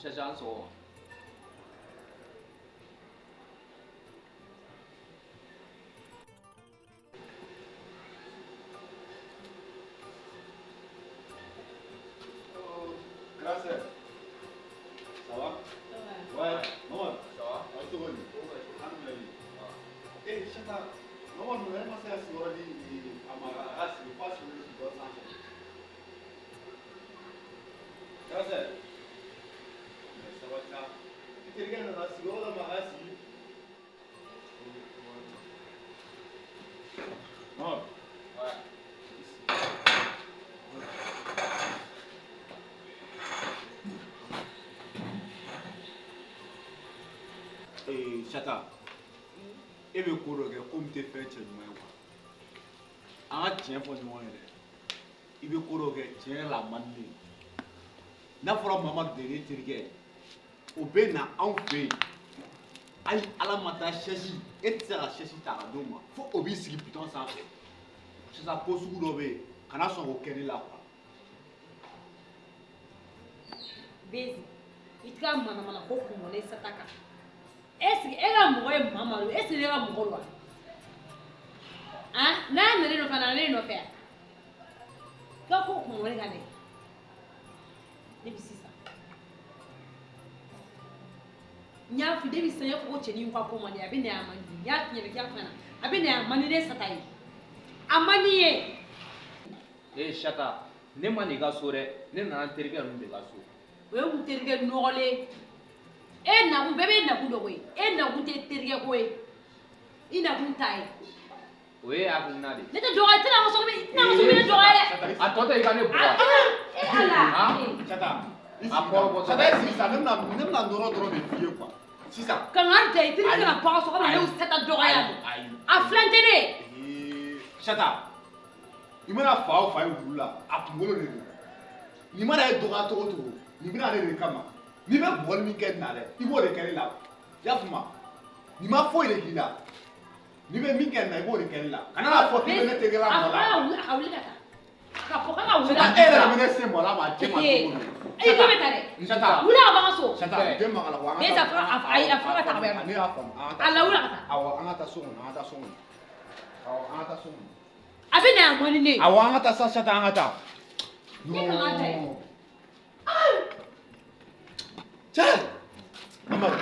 下江说。Gracias. Ça va? Ouais, non, ça va? On te voit. Eh, chata, non, on ne va pas faire ce qu'on dit à ma race, je passe le doigt sans. Gracias. Ça va ça. Tu te regardes dans la cigarette de ma race. Non. Ouais. Chata, e bɛ ko dɔ kɛ ko min tɛ fɛn cɛ ɲuman ye quoi. An ka tiɲɛ fɔ ɲɔgɔn ye dɛ. I bɛ ko dɔ kɛ tiɲɛ yɛrɛ la a man di ne ye. N'a fɔra Mamadu de ye ne terikɛ o bɛ na anw fɛ yen hali ala ma taa sɛsi e tɛ se ka sɛsi ta ka d'o ma fo o b'i sigi bitɔn sanfɛ. Sisan ko sugu dɔ bɛ yen kana sɔn k'o kɛ ne la quoi. Bezi, i tɛ ka manamana ko kunkolo sata kan. Est-ce que elle a mɔgɔ ye Mamadu est-ce que ne ka mɔgɔ don wa? Ah, n'a nana ne nɔfɛ a nana ne nɔfɛ yan. K'a ko kunkolo kan dɛ. Ne bɛ sisan. N y'a f'i ye depuis sisan n y'a fɔ ko cɛnin ka ko man di a bɛ na a man di n y'a f'i ɲɛna k'i y'a fɔ a bɛ na a man di ne sata ye. A man di ye. Eh Chata, ne ma n'i ka so dɛ, ne nana n terikɛ ninnu de ka so. O ye kun terikɛ nɔgɔlen. E nakun bɛɛ bɛ nakun dɔ koyi e nakun tɛ terikɛ ko ye i nakun t'a ye. O ye hakilina de ye. Ne tɛ dɔgɔya i tɛna n ka so kɔnɔ i tɛna n ka so kɔnɔ dɔgɔya dɛ. A tɔ tɛ i ka ne bugɔ. Ala. Chata, a kɔrɔbɔ Chata e sigi sisan ne bɛna nɔrɔ dɔrɔn de f'i ye quoi. Sisan. Kankan tɛ i terikɛ kana bɔ a ka so kɔnɔ ne y'u sata dɔgɔya don. A filan tɛ ne. Chata, i mana fa o fa ye wulu la a kunkolo de don. Nin mana ye dɔgɔya cogo o cogo nin bɛna ale de kama. N'i bɛ bɔli min kɛ nin na dɛ i b'o de kɛ ne la i y'a faamu nin ma foyi de k'i la n'i bɛ min kɛ nin na i b'o de kɛ ne la kana n'a fɔ k'i bɛ ne terikɛ la mɔ la. A ka wuli ka taa ka fɔ k'a ka wuli ka taa. E yɛrɛ de bɛ ne se mɔ la ma a cɛ ma cogo min. E bɛ taa dɛ. Chata wuli ka bɔ an ka so. Chata den ma ka la wa an ka taa. Ne t'a fɔ a fɔ ka taa ka bɔ yan. Ne y'a faamu an ka taa. A la wuli ka taa. Awɔ an ka taa so kɔnɔ an ka taa so kɔnɔ. Awɔ an ka taa so kɔnɔ. A bɛ na a man di ne ye. Awɔ an ka taa sa Chata an ka taa. Ne kan ka taa yen. Cɛ. Mamadu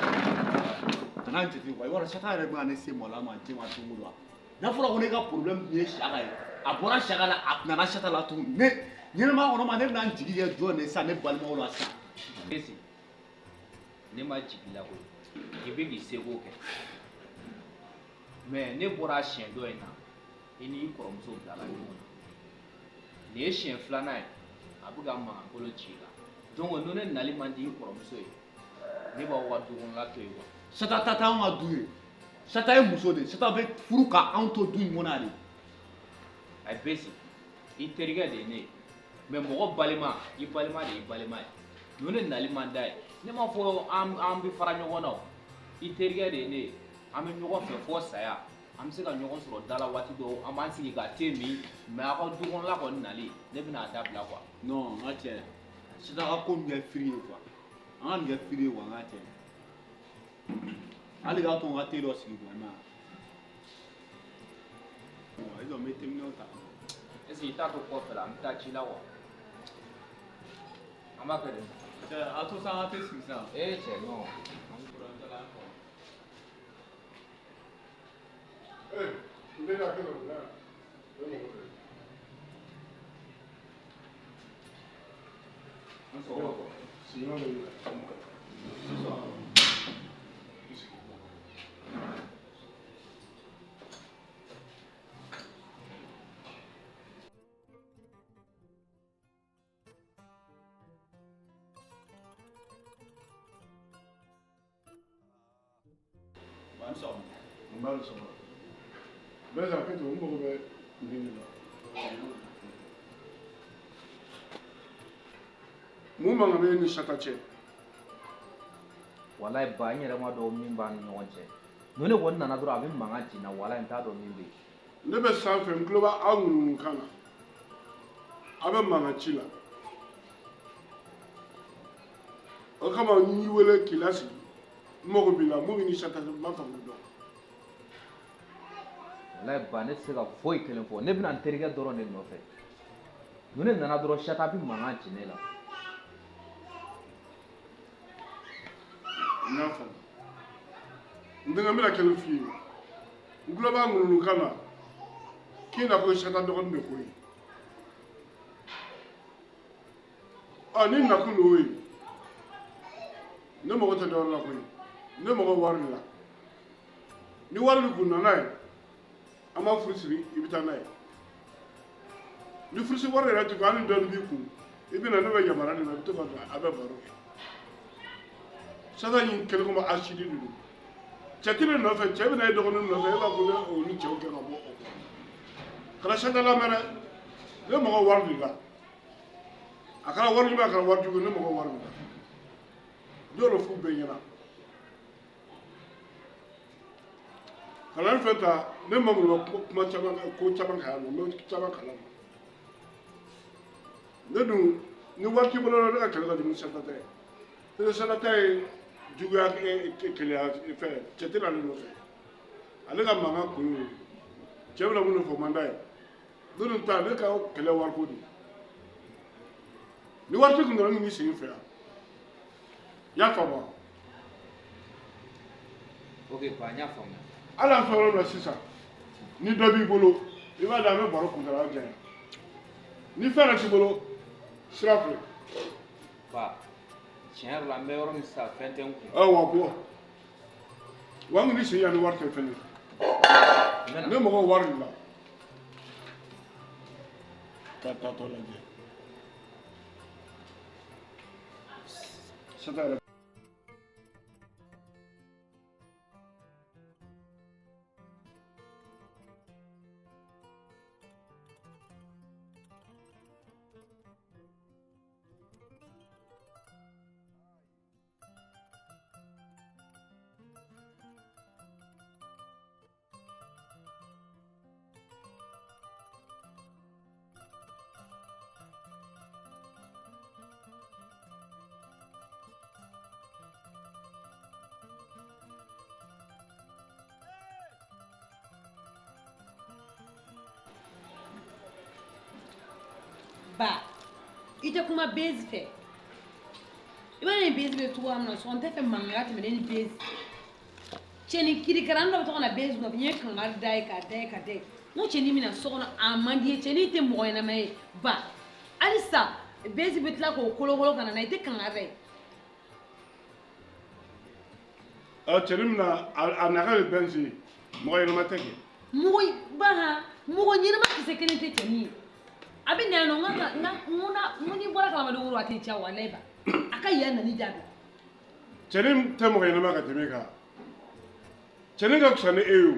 kana n jate quoi i b'a dɔn Chata yɛrɛ bɛ ka ne se mɔ la ma diɲɛ ma don o don n'a fɔra ko ne ka problème tun ye Saka ye a bɔra Saka la a nana Chata la tuguni ne ɲɛnɛmaya kɔnɔ ma ne bɛna n jigi kɛ jɔn de sisan ne balimaw la sisan. Bezi, ne ma jigi la koyi i bɛ k'i seko kɛ mais ne bɔra siɲɛ dɔ in na i n'i kɔrɔmuso bilala ɲɔgɔn na nin ye siɲɛ filanan ye a bɛ ka mankan kolo ci i la donc n'o ne nali man di i kɔrɔmuso ye ne b'aw ka du kɔnɔna to yen quoi. Chata ta t'anw ka du ye Chata ye muso de ye Chata bɛ furu ka anw to du in kɔnɔ de. A Bezi i terikɛ de ye ne ye mais mɔgɔ balima i balima de y'i balima ye n'o ne nali man d'a ye ne m'a fɔ an bɛ fara ɲɔgɔn na o i terikɛ de ye ne ye an bɛ ɲɔgɔn fɛ fɔ saya an bɛ se ka ɲɔgɔn sɔrɔ da la waati dɔw an b'an sigi ka te min mais a ka du kɔnɔna kɔni nali ne bɛna a dabila quoi. Non n ka cɛ Chata ka ko nin kɛ firi ye quoi an ka nin kɛ firi ye quoi n ka cɛ hali k'a to n ka te dɔ sigi quoi i ma ye wa. Ayisa n bɛ teminɛw ta. Est-ce que i t'a to kɔfɛ la an bɛ taa ci la wa an b'a kɛ de. Cɛ a to sa an ka te sigi sisan. Cɛ non. n bɛ ka kɛ dɔ bila An sɔgɔma quoi. siɲɔ bɛ yen. An sɔgɔma. n b'a sɔrɔ bɛɛ ka kɛ to n mago bɛ nin de la mun mankan bɛ e ni Chata cɛ. Walayi ba n yɛrɛ ma dɔn min b'a ni ɲɔgɔn cɛ n'o ne kɔni nana dɔrɔn a bɛ mankan ci n na walayi n t'a dɔn min bɛ yen. ne bɛ sanfɛ n tulo b'a aw ŋunuŋukan na a bɛ mankan ci la o kama n y'i wele k'i lasigi n mago b'i la mun bɛ ni sata n b'a faamu dɔn. Wallahi ba ne tɛ se ka foyi kelen fɔ ne bɛna n terikɛ dɔrɔn de nɔfɛ ni ne nana dɔrɔn sata bɛ mankan ci ne la. n y'a faamu n denkɛ n bɛna kelen f'i ye n tulo b'a ŋununukan na k'i na ko sata dɔgɔnin de ko ye ni nakun y'o ye ne mago tɛ dɔwɛrɛ la koyi ne mago wari de la ni wari de kun nana ye an b'a furu siri i bɛ taa n'a ye ni furusi wari yɛrɛ tɛ hali dɔɔnin b'i kun i bɛ na ne bɛ yamaruya de la i bɛ to ka don a bɛ baro kɛ sata in kɛlen komi asidi de don cɛ kelen nɔfɛ cɛ bɛ na e dɔgɔnin nɔfɛ e b'a fɔ ne olu cɛw kɛ ka bɔ o kɔnɔ kana sata lamɛn dɛ ne mago wari de la a kɛra wari ɲuman a kɛra wari jugu ne mago wari de la dɔw de f'u bɛɛ ɲɛna kalan fɛn ta ne ma muru kuma caman ko caman k'a la n bɛ caman kalan ne dun ni wari t'i bolo ne ka kɛlɛ ka jugu ni sata tɛ ne sata tɛ ye juguya keleya fɛ cɛ tɛ na ne nɔfɛ ale ka mankan kun ye cɛ bɛna mun de fɔ man d'a ye don ta ne ka kɛlɛ wariko de ni wari t'i kun dɔrɔn min b'i sigi fɛ yan i y'a faamu wa. ok ba n y'a faamuya. hali an fɛn yɔrɔ la sisan ni dɔ b'i bolo i b'a dɔn an bɛ baro kuntala janya ni fɛn yɛrɛ t'i bolo sira fɛ. ba tiɲɛ yɛrɛ la n bɛ yɔrɔ min sisan fɛn tɛ n kun. wa bɔ wa n kun ni sen yan ni wari tɛ fɛnɛ ne mɔgɔ wari de la ka taa tɔ lajɛ sata yɛrɛ. ba i tɛ kuma bezi fɛ i b'a ni bezi bɛ cogoya min na sɔn n tɛ fɛ mankan tɛmɛ ne ni bezi cɛni kirikaran dɔ bɛ to ka na bezi nɔfɛ n ye kankari da ye k'a da ye k'a da ye n ko cɛni bɛna so kɔnɔ a man di ye cɛni tɛ mɔgɔ ɲɛnama ye ba halisa bezi bɛ tila k'o kolokolo ka na n'a ye i tɛ kankari da ye. cɛni min na a naga bɛ bɛn se mɔgɔ ɲɛnama tɛ kɛ. mɔgɔ ɲɛnama kisɛ kelen tɛ cɛni ye. a bɛ na nɔ nka ni bɔra kalama woro a tɛ ca walayi ba a ka yan nani jaabi. cɛni tɛ mɔgɔ ɲɛnama ka tɛmɛ kan cɛni ka fisa ni e ye o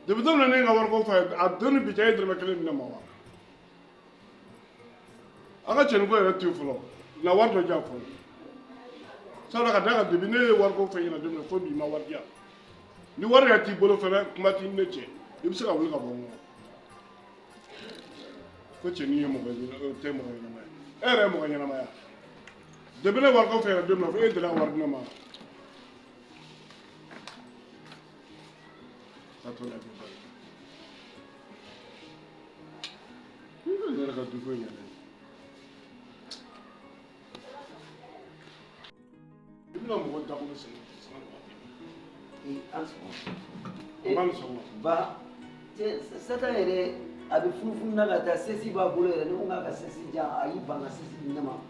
depuis don min na ne ka wariko fɔ a don ni bi cɛ e dɔrɔmɛ kelen di ne ma wa a ka cɛniko yɛrɛ to yen fɔlɔ na wari dɔ diyan fɔlɔ sabula ka da kan depuis ne ye wariko fɛ ɲɛna don min na fo bi ma wari diyan ni wari yɛrɛ t'i bolo fɛnɛ kuma t'i ni ne cɛ i bɛ se ka wuli ka bɔ n kɔnɔ. ko cɛni ye mɔgɔ tɛ mɔgɔ ɲɛnama ye e yɛrɛ ye mɔgɔ ɲɛnama ye depuis ne wariko fɛ yɛrɛ don min na fo e delila ka wari di ne ma ka to lajɛ ba ne yɛrɛ ka du ko ɲɛna i bɛna mɔgɔ dakolo sɛnɛ ba sata yɛrɛ a bɛ funufunu na ka taa sesi b'a bolo yɛrɛ ne ko k'a ka sesi jan a y'i ban ka sesi di ne ma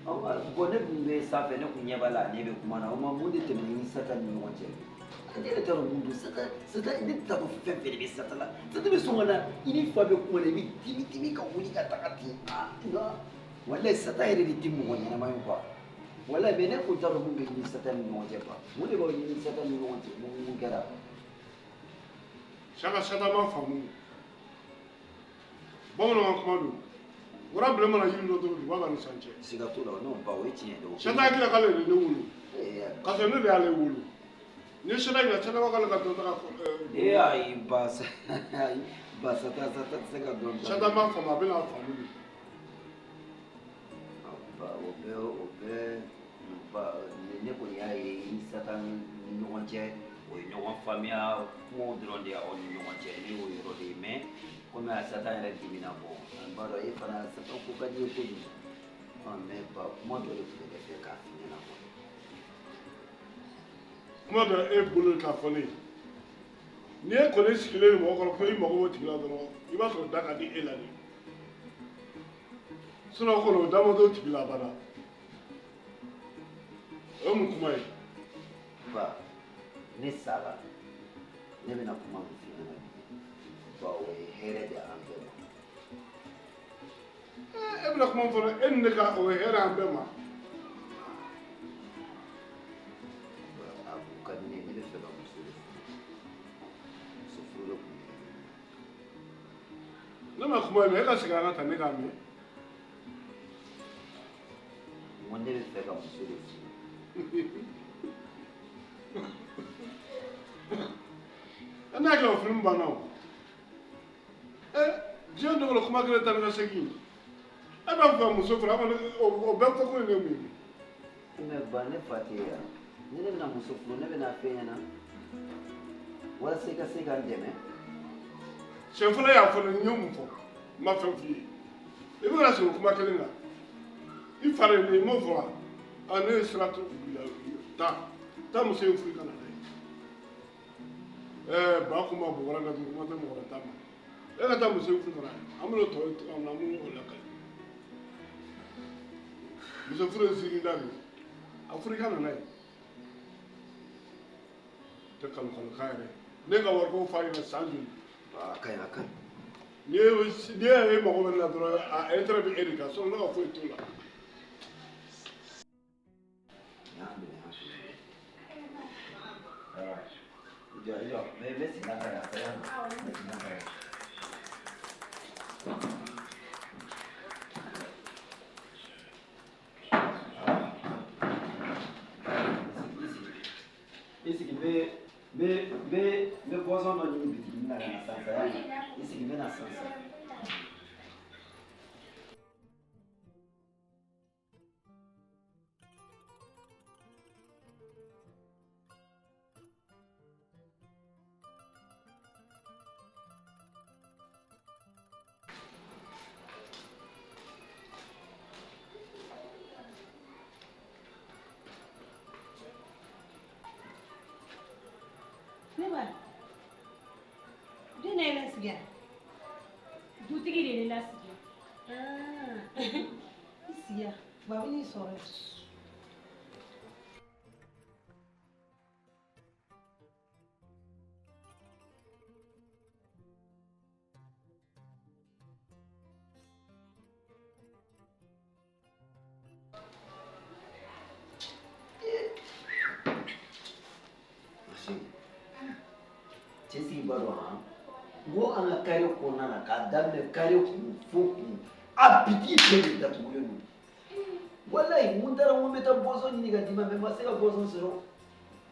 bɔn ne tun bɛ sanfɛ ne tun ɲɛ b'a la ne bɛ kuma na o ma mun de tɛmɛna ni sata ni ɲɔgɔn cɛ ne yɛrɛ t'a dɔn mun don sata ne t'a dɔn fɛn fɛn de bɛ sata la sata bɛ sɔn ka na i ni fa bɛ kuma na i bɛ dimi ka wuli ka taga ten walayi sata yɛrɛ de tɛ mɔgɔ ɲɛnama ye quoi walayi mɛ ne ko t'a dɔn mun bɛ ɲini sata ni ɲɔgɔn cɛ quoi mun de b'aw ɲini sata ni ɲɔgɔn cɛ mun kɛra. saka sata ma faamu bamananw ka kuma don wara bilen mana yiri dɔ to duguba ka ni san cɛ. siga t'o la n'o ba o ye tiɲɛ ye. sata hakili la k'ale de ye ne wolo ka sɔrɔ ne de y'ale wolo ni sata yira sata ba k'ale ka dɔn ta ka. ayi ba sata tɛ se ka dɔn. sata ma faamu a bɛna faamu de. ba o bɛɛ ne kɔni y'a ye ni sata ni ɲɔgɔn cɛ o ye ɲɔgɔn faamuya kumaw dɔrɔn de y'aw ni ɲɔgɔn cɛ ne y'o yɔrɔ de ye mais komi a sata yɛrɛ dimina bɔ an b'a dɔn e fana sata ko ka di ye kojugu mais kuma dɔ de tun bɛ kɛ k'a f'i ɲɛna kuma dɔ e bolo k'a fɔ ne ye n'i ye kɔni sigilen mɔgɔ kɔrɔ ko i mago b'o tigi la dɔrɔn i b'a sɔrɔ da ka di e la de sinon kɔni o da ma t'o tigi la abada o ye mun kuma ye. ba ne sara ne bɛna kuma min f'i ɲɛna ba o ye hɛrɛ de an bɛɛ ma. e bɛna kuma min fɔ e ni ne ka o ye hɛrɛ an bɛɛ ma. a ko ka di ne ye ne bɛ fɛ ka muso de furu muso furu de kun ye. ne ma kuma ye e ka segin an ka ta ne k'a mɛn. n ko ne bɛ fɛ ka muso de furu. n'a kɛra o fili banna o diɲɛ dogo kuma kelen ta ni ka segin e b'a fɛ muso furu o bɛɛ fɔ ko ye ne mun ye. mais ba ne fa tɛ yan ni ne bɛna muso furu ne bɛna fɛn ɲɛna walasa i ka se ka n dɛmɛ. siɲɛ fɔlɔ y'a fɔ ne n ye mun fɔ n ma fɛn f'i ye i bɛ kana sɔrɔ kuma kelen kan i fa de ye ne ye n m'o fɔ wa ne ye sira taa muso in furu ka na n'a ye ba kun ma bɔ wɛrɛ la kuma tɛ mɔgɔ wɛrɛ ta ma e ka taa muso in furu ka na an bɛna tɔ ye cogoya min na an b'o lakali muso furu ye sigi da min a furu i ka na n'a ye tɛ kalo kan yɛrɛ ne ka wariko f'a ɲɛna san joli. a ka ɲi a ka ɲi. n'i ye mago bɛ ne la dɔrɔn a intérêt bɛ e de kan sinon ne ka foyi t'o la. Yo, me sin la cara, me sin la cara. Isi be poison no ni biti na sansa. Isi be na sansa. Ne ba den ne la sigi dutigi de la sigi i sigi ba bɛ n'i sɔrɔ cɛsiri b'a dɔn han n ko an ka kare kɔnɔna na k'a daminɛ kare kun fo kun a biti bɛɛ de datugulen don walayi mun taara n ko n bɛ taa bɔnsɔn ɲini ka d'i ma mɛ n ma se ka bɔnsɔn sɔrɔ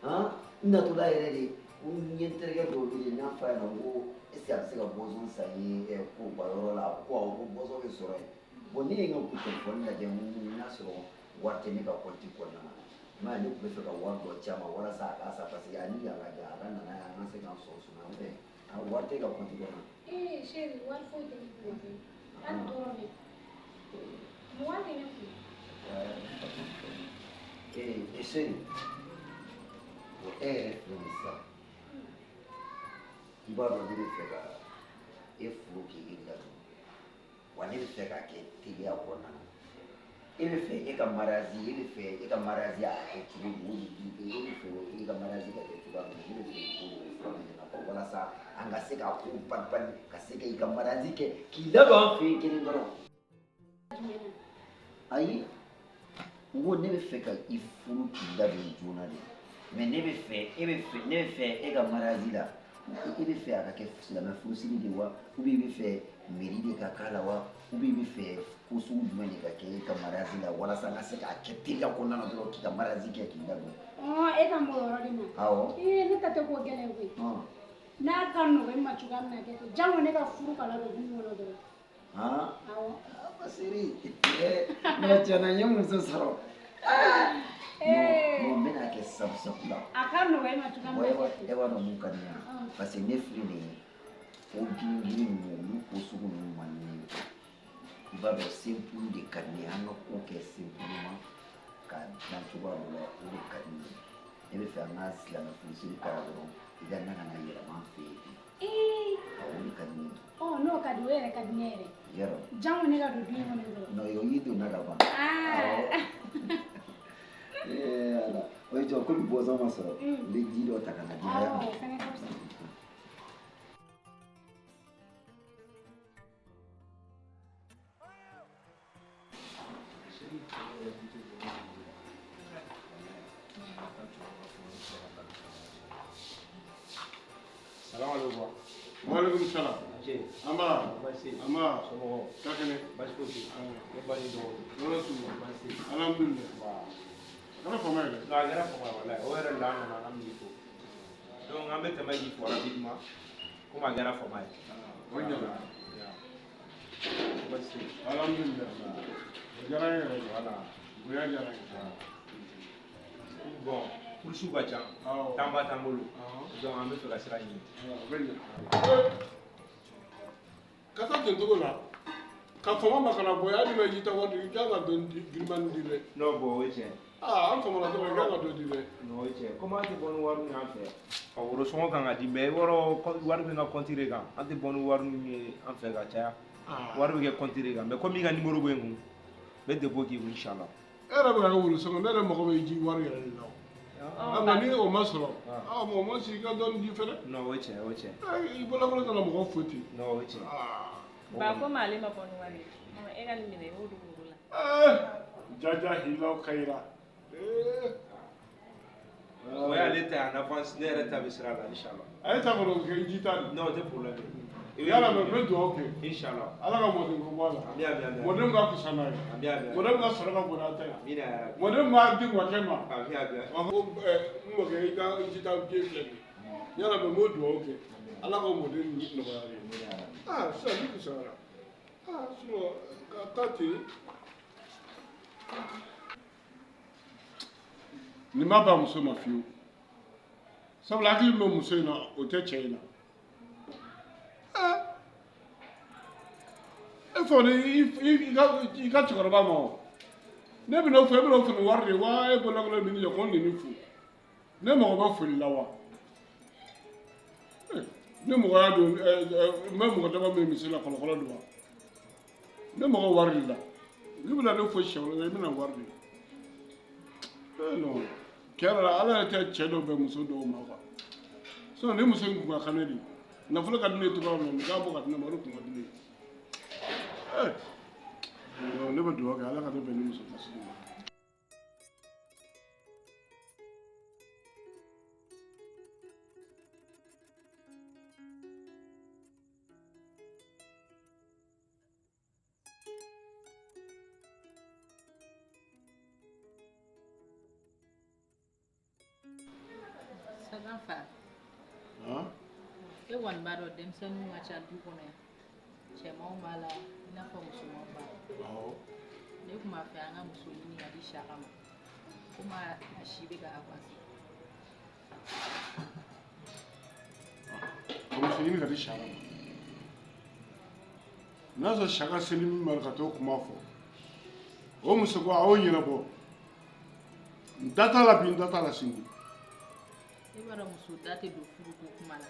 han n natɔla yɛrɛ de ko n ye n terikɛ dɔw wele n y'a f'a ɲɛna n ko est ce que a bɛ se ka bɔnsɔn san ye koba yɔrɔ la a ko awɔ ko bɔnsɔn bɛ sɔrɔ yen bon ne ye n ka ko telefɔni lajɛ n y'a sɔrɔ wari tɛ ne ka kɔnti kɔnɔna na mais ne tun bɛ fɛ ka wari dɔ ci a ma walasa a ka sa parce que ani yan ka jan a ka nana ye an ka se k'an sɔrɔ suma fɛ a wari tɛ ka kɔnti kɔnɔ. chéri wari foyi tɛ ne kun hali tɔɔrɔ de mun wari tɛ ne kun. chéri bon e yɛrɛ filɛ nin sisan i b'a dɔn ne bɛ fɛ ka e furu k'i ladon wa ne bɛ fɛ k'a kɛ teliya kɔnɔna na. e bɛ fɛ e ka mariage a kɛ cogo di e bɛ fɛ e ka mariage ka kɛ cogoya min na ne bɛ fɛ k'o fɔ ne ɲɛna walasa an ka se k'a ko bali ka se ka i ka mariage kɛ k'i ladon an fɛ yen kelen dɔrɔn. ayi n ko ne bɛ fɛ ka i furu k'i ladon joona de mais ne bɛ fɛ e ka mariage la e bɛ fɛ a ka kɛ silamɛ furusiri de wa ou bien i bɛ fɛ mairie de ka k'a la wa ou bien i bɛ fɛ ko sugu jumɛn de ka kɛ e ka mariage la walasa an ka se k'a kɛ teliya kɔnɔna na dɔrɔn k'i ka mariage kɛ k'i ladon. e ka mɔgɔ yɔrɔ de ma. awɔ. ne ta tɛ ko gɛlɛn koyi. n'a ka nɔgɔ i ma cogoya min na kɛ ten jango ne ka furu ka ladon du kɔnɔ dɔrɔn. awɔ. basiri mɛ tiɲɛna n ye muso sɔrɔ non n bɛna kɛ sabu la a ka nɔgɔ e ma cogoya min na e b'a dɔn mun ka di n ye parce que ne filɛ nin ye o girin ninnu olu ko sugu ninnu man di ne ye i b'a dɔn simpulu de ka di ne ye an ka ko kɛ simpulu ma k'a dilan cogoya dɔ la o de ka di ne ye ne bɛ fɛ an ka silamɛ furusiri kɛra dɔrɔn i ka na ka na yɛlɛma an fɛ yen o de ka di ne ye n'o ka di o yɛrɛ ka di ne yɛrɛ yarɔ jango ne ka don du in kɔnɔ dɔrɔn non o y'i donna ka ban ala o ye jɔ komi bɔnsɔn ma sɔrɔ n bɛ ji dɔ ta ka na di a yan o fɛnɛ ka fisa Salam alaikum. Walaikum salam. Amba. Amba. Kakene. Basi ne bani do. Wala su. Basi. Alhamdulillah. Kana fama yɛrɛ. Non, a kɛra fama wallahi. O yɛrɛ la an nana an b'i fo. Donc an bɛ tɛmɛ k'i fo rapidement. Comme a kɛra fama ye. O ɲana. Basi. Alhamdulillah. O diyara n ye yɛrɛ. Voilà. Bonya diyara n ye. Bon, kurusiw ka ca. Awɔ. Tanba t'an bolo. Donc an bɛ fɛ ka sira ɲini. O bɛ ɲa. Ka taa ten cogo la ka fama ma kana bɔ hali ma ji ta wari i kan ka dɔn girimani di dɛ. Non, bon, o ye tiɲɛ. An famana dɔrɔn i kan ka dɔ di dɛ. Non, o ye tiɲɛ. Comme an tɛ bɔ ni wari min y'an fɛ. A worosɔngɔ kan ka di mais i b'a dɔn wari bɛ n ka compte de kan. An tɛ bɔ ni wari min ye an fɛ ka caya. Wari bɛ kɛ compte de kan mais comme i ka numéro bɛ n kun n bɛ dépôt k'i kun inchallah. E yɛrɛ bɛ ka kɛ wolosɔngɔ ne yɛrɛ mago bɛ ji wari yɛrɛ de la. Nka ni o ma sɔrɔ mɔgɔ ma si i ka dɔɔni di fɛnɛ. Non, o ye tiɲɛ, o ye tiɲɛ. I bɔla kana mɔgɔ fo ten. Non, o ye tiɲɛ. Ba ko ma ale ma bɔ ni wari ye e ka nin minɛ i b'o don muru la. Jaja hilaw kayira. O y'ale ta ye en avance ne yɛrɛ ta bɛ sira la inchallah. A ye ta kɔnɔ kɛ ji ta Non, o tɛ problème. Yala mɛ n bɛ dugawu kɛ. Inchallah. Ala ka mɔden ko bɔ a la. Ami, ami, ami. Mɔden ka fisa n'a ye. Ami, ami, ami. Mɔden ka sɔrɔ ka bon n'a ta ye. Ami, ami. Mɔden b'a di mɔkɛ ma. Ami, ami. Ko n mɔkɛ i ka ji ta den filɛ nin ye. Yala mɛ n b'o dugawu kɛ. Ala ka mɔden nɔgɔya ye. Sisan ni fisayara. Sinon ka taa ten. Nin ma ban muso ma fiyewu. Sabula hakili min bɛ muso in na o tɛ cɛ in na. E fɔ i ka cɛkɔrɔba ma o. Ne bɛna fɔ e bɛna fini wari de wa e bɔra kɔnɔ min jɛ ko n nin fo. Ne mago bɛ foli la wa? Ne mɔgɔya don n bɛ mɔgɔ dama min misi la kɔlɔkɔlɔ don wa? Ne mago wari de la. Ne bɛna ne fo siyɛn wɛrɛ i bɛna wari de. Non tiɲɛ la ala yɛrɛ tɛ cɛ dɔw bɛ muso dɔw ma quoi. Sinon ni muso in kun ka kan ne de ye. Nafolo ka di ne ye cogoya min na nin k'a bɔ ka di ne ma o de kun ka di ne ye. Ne bɛ dugawu kɛ ala ka ne bɛn ni muso kasigi ma. Sagan fa e kɔni b'a dɔn denmisɛnninw ka ca du kɔnɔ yan cɛmanw b'a la i n'a fɔ musomanw b'a la ne tun b'a fɛ an ka muso ɲini ka di Saka ma komi a si bɛ ka avancer. Muso ɲini ka di Saka ma. N'a sɔrɔ Saka seli min ma ka t'o kuma fɔ o muso ko a y'o ɲɛnabɔ n da t'a la bi n da t'a la sini. E b'a dɔn muso da tɛ don furuko kuma la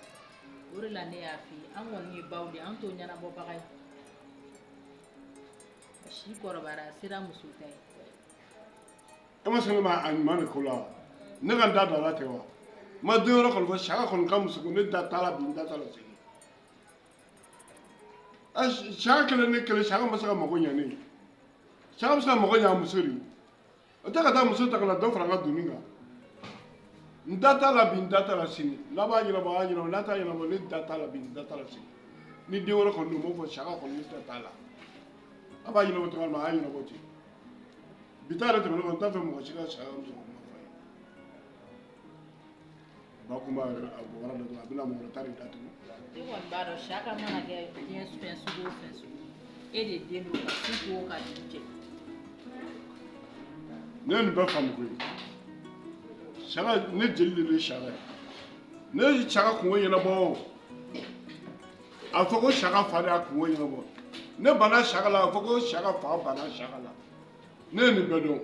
o de la ne y'a f'i ye an kɔni ye baw de an t'o ɲɛnabɔbaga ye a si kɔrɔbayara a sera muso ta ye. E ma sɔn ne ma a ɲuman de ko la wa ne ka n da don a la ten wa n ma den wɛrɛ kɔni fɔ Saka kɔni ka muso ko ne da t'a la bi n da t'a la sini. Saka kelen ne kelen Saka ma se ka mago ɲɛ ne ye Saka bɛ se ka mago ɲɛ a muso de ye o tɛ ka taa muso ta ka na dɔ fara n ka donni kan. N da t'a la bi n da t'a la sini n'a b'a ɲɛnabɔ a y'a ɲɛnabɔ n'a t'a ɲɛnabɔ ne da t'a la bi n da t'a la sini ni den wɛrɛ kɔni don n b'o fɔ Saka kɔni ne da t'a la a b'a ɲɛnabɔ cogoya min na a y'a ɲɛnabɔ ten bi ta yɛrɛ tɛmɛnen kɔ n t'a fɛ mɔgɔ si ka Saka muso kuma fɔ a ye ba kun b'a yɛrɛ a bɔra dɔ dɔrɔn a bɛna mɔgɔ wɛrɛ ta de datugu. E kɔni b'a dɔn Saka mana kɛ diɲɛ fɛn sugu o fɛn sugu e de den don ka su ko ka dugu jɛ. Ne ye nin bɛɛ faamu koyi Saga ne jeli de saga ne saga kungo ɲɛnabɔ a fɔ ko saga fa de y'a kungo ɲɛnabɔ ne banna saga la a fɔ ko saga fa banna saga la ne ye nin bɛɛ dɔn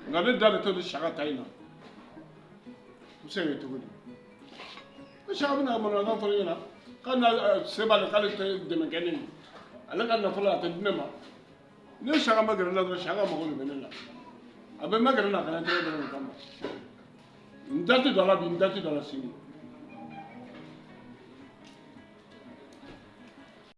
nka ne da de tɛ don saga ta in na o bɛ se ka kɛ cogo di ne saga bɛna manamanakan fɔ ne ɲɛna k'a na se b'ale k'ale tɛ dɛmɛ kɛ ne ye ale ka nafolo a tɛ di ne ma ne saga ma gɛrɛ ne la dɔrɔn saga mago de bɛ ne la a bɛ ma gɛrɛ ne la ka na tɛgɛ dɔrɔn nin kama n da tɛ don a la bi n da tɛ don a la sini